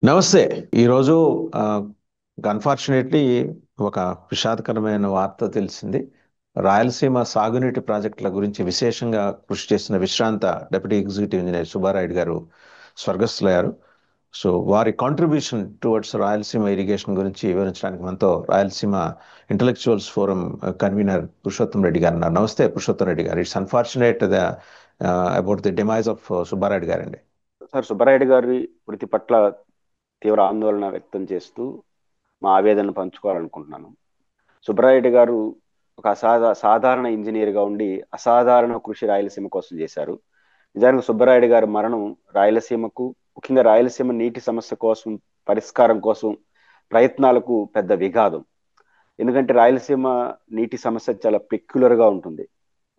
నమస్తే. ఈరోజు అన్ఫార్చునేట్లీ ఒక విషాదకరమైన వార్త తెలిసింది. రాయలసీమ సాగునీటి ప్రాజెక్టుల గురించి విశేషంగా కృషి చేసిన విశ్రాంత డిప్యూటీ ఎగ్జిక్యూటివ్ ఇంజనీర్ సుబ్బారాయుడు గారు స్వర్గస్థులయ్యారు. సో వారి కాంట్రిబ్యూషన్ టువర్డ్స్ రాయలసీమ ఇరిగేషన్ గురించి వివరించడానికి మనతో Rayalaseema intellectuals forum convener Purushottam Reddy గారు ఉన్నారు. నమస్తే పురుషోత్తం రెడ్డి గారు. It's unfortunate about the demise of Subbarayudu గారండి. సార్, సుబ్బరాయుడు గారి మృతి పట్ల తీవ్ర ఆందోళన వ్యక్తం చేస్తూ మా ఆవేదనను పంచుకోవాలనుకుంటున్నాను. సుబ్బరాయుడు గారు ఒక సాధారణ ఇంజనీర్గా ఉండి అసాధారణ కృషి రాయలసీమ కోసం చేశారు. నిజానికి సుబ్బరాయుడు గారి మరణం రాయలసీమకు, ముఖ్యంగా రాయలసీమ నీటి సమస్య కోసం, పరిష్కారం కోసం ప్రయత్నాలకు పెద్ద విఘాతం. ఎందుకంటే రాయలసీమ నీటి సమస్య చాలా పెక్యులర్గా ఉంటుంది.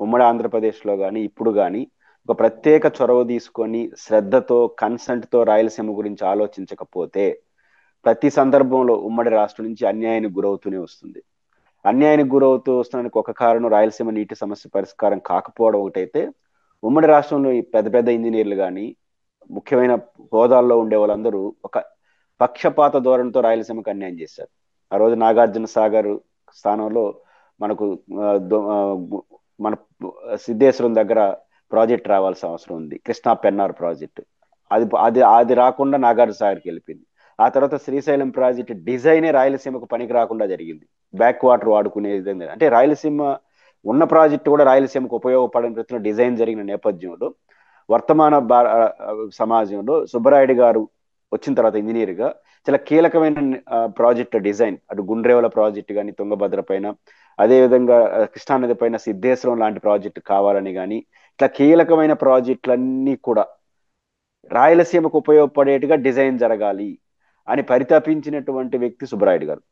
ఉమ్మడి ఆంధ్రప్రదేశ్లో కానీ ఇప్పుడు కానీ ఒక ప్రత్యేక చొరవ తీసుకొని శ్రద్ధతో కన్సెంట్తో రాయలసీమ గురించి ఆలోచించకపోతే ప్రతి సందర్భంలో ఉమ్మడి రాష్ట్రం నుంచి అన్యాయానికి గురవుతూనే వస్తుంది. అన్యాయానికి గురవుతూ వస్తున్నందుకు ఒక కారణం రాయలసీమ నీటి సమస్య పరిష్కారం కాకపోవడం ఒకటైతే, ఉమ్మడి రాష్ట్రంలో ఈ పెద్ద పెద్ద ఇంజనీర్లు కానీ ముఖ్యమైన హోదాల్లో ఉండే వాళ్ళందరూ ఒక పక్షపాత ధోరణితో రాయలసీమకు అన్యాయం చేశారు. ఆ రోజు నాగార్జున సాగర్ స్థానంలో మనకు మన సిద్ధేశ్వరం దగ్గర ప్రాజెక్ట్ రావాల్సిన అవసరం ఉంది, కృష్ణా పెన్నార్ ప్రాజెక్ట్. అది అది అది రాకుండా నాగార్జున సాగర్కి వెళ్ళిపోయింది. ఆ తర్వాత శ్రీశైలం ప్రాజెక్ట్ డిజైనే రాయలసీమకు పనికి రాకుండా జరిగింది. బ్యాక్ వాటర్ వాడుకునే విధంగా, అంటే రాయలసీమ ఉన్న ప్రాజెక్టు కూడా రాయలసీమకు ఉపయోగపడని రీతిలో డిజైన్ జరిగిన నేపథ్యంలో వర్తమాన సమాజంలో సుబ్బరాయుడు గారు వచ్చిన తర్వాత ఇంజనీర్గా చాలా కీలకమైన ప్రాజెక్ట్ డిజైన్, అటు గుండ్రేవల ప్రాజెక్టు కానీ తుంగభద్ర పైన, అదేవిధంగా కృష్ణానది పైన సిద్ధేశ్వరం లాంటి ప్రాజెక్టు కావాలని కానీ, ఇట్లా కీలకమైన ప్రాజెక్టులన్నీ కూడా రాయలసీమకు ఉపయోగపడేట్టుగా డిజైన్ జరగాలి అని పరితపించినటువంటి వ్యక్తి సుబ్బరాయుడు గారు.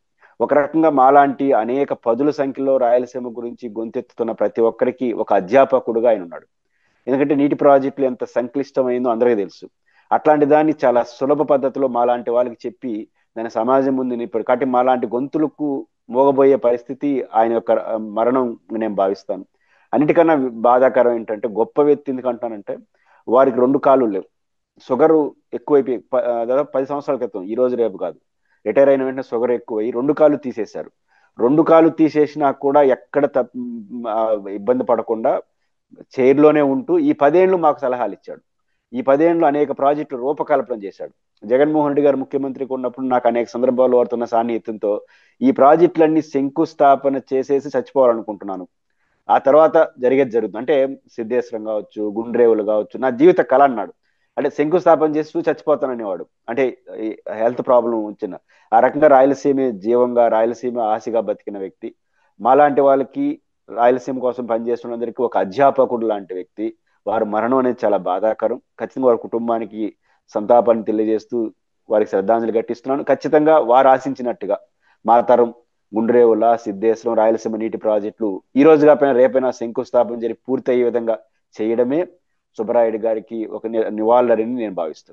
ఒక రకంగా మాలాంటి అనేక పదుల సంఖ్యలో రాయలసీమ గురించి గొంతెత్తుతున్న ప్రతి ఒక్కరికి ఒక అధ్యాపకుడుగా ఆయన ఉన్నాడు. ఎందుకంటే నీటి ప్రాజెక్టులు ఎంత సంక్లిష్టమైందో అందరికీ తెలుసు. అట్లాంటి దాన్ని చాలా సులభ పద్ధతిలో మాలాంటి వాళ్ళకి చెప్పి దాని సమాజం ముందు నిలిపారు. కాబట్టి మాలాంటి గొంతులకు మోగబోయే పరిస్థితి ఆయన యొక్క మరణం నేను భావిస్తాను. అన్నిటికన్నా బాధాకరం ఏంటంటే, గొప్ప వ్యక్తి ఎందుకు అంటానంటే, వారికి రెండు కాళ్ళు లేవు, షుగరు ఎక్కువైపోయి దాదాపు 10 సంవత్సరాల క్రితం, ఈ రోజు రేపు కాదు, రిటైర్ అయిన వెంటనే షుగర్ ఎక్కువై రెండు కాళ్ళు తీసేశారు. రెండు కాళ్ళు తీసేసినా కూడా ఎక్కడ ఇబ్బంది పడకుండా చైర్లోనే ఉంటూ ఈ 10 ఏళ్ళు మాకు సలహాలు ఇచ్చాడు. ఈ 10 ఏళ్ళు అనేక ప్రాజెక్టులు రూపకల్పన చేశాడు. జగన్మోహన్ రెడ్డి గారు ముఖ్యమంత్రిగా ఉన్నప్పుడు నాకు అనేక సందర్భాల్లో వాడుతున్న సాన్నిహిత్యంతో ఈ ప్రాజెక్టులన్నీ శంకుస్థాపన చేసేసి చచ్చిపోవాలనుకుంటున్నాను, ఆ తర్వాత జరిగేది జరుగుతుంది, అంటే సిద్ధేశ్వరం కావచ్చు, గుండ్రేవులు కావచ్చు, నా జీవిత కళ అన్నాడు. అంటే శంకుస్థాపన చేస్తూ చచ్చిపోతాననేవాడు, అంటే హెల్త్ ప్రాబ్లం వచ్చిన. ఆ రకంగా రాయలసీమ జీవంగా, రాయలసీమ ఆశగా బతికిన వ్యక్తి. మాలాంటి వాళ్ళకి, రాయలసీమ కోసం పనిచేస్తున్నందరికీ ఒక అధ్యాపకుడు లాంటి వ్యక్తి. వారి మరణం అనేది చాలా బాధాకరం. ఖచ్చితంగా వారి కుటుంబానికి సంతాపాన్ని తెలియజేస్తూ వారికి శ్రద్ధాంజలి ఘటిస్తున్నాను. ఖచ్చితంగా వారు ఆశించినట్టుగా మా తరం గుండ్రేవుల, సిద్ధేశ్వరం, రాయలసీమ నీటి ప్రాజెక్టులు ఈ రోజు కాకపోయినా రేపైనా శంకుస్థాపన జరిగి పూర్తి అయ్యే విధంగా చేయడమే సుబ్బరాయుడు గారికి ఒక నివాళులని నేను భావిస్తున్నాను.